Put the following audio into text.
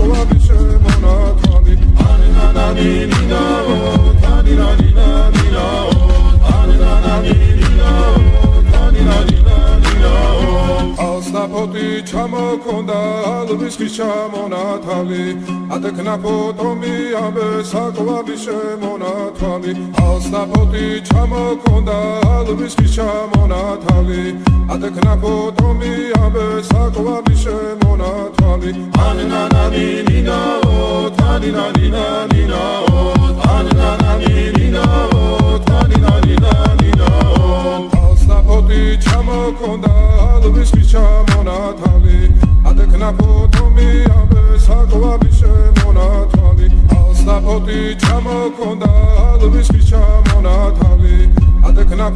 საკვები შემონათვალი ანანანინინაო თანინანინანინაო ანანანინინაო თანინანინანინაო ალსნაფოთი ჩამოქონდა ალვის ხის ჩამონათალი ადექნა ფოტომი ამე საკვები შემონათვალი ალსნაფოთი ჩამოქონდა ალვის ხის ჩამონათალი ადექნა ფოტომი ამე საკვები შემონათვალი ანანანინინაო თანინანინანინაო ანანანინინაო თანინანინანინაო ალსნაფოთი ჩამოქონდა ალვის ხის ჩამონათალი ადექნა ფოტომი ამე საკვები შემონათვალი ალსნაფოთი ჩამოქონდა ალვის ხის ჩამონათალი ადექნა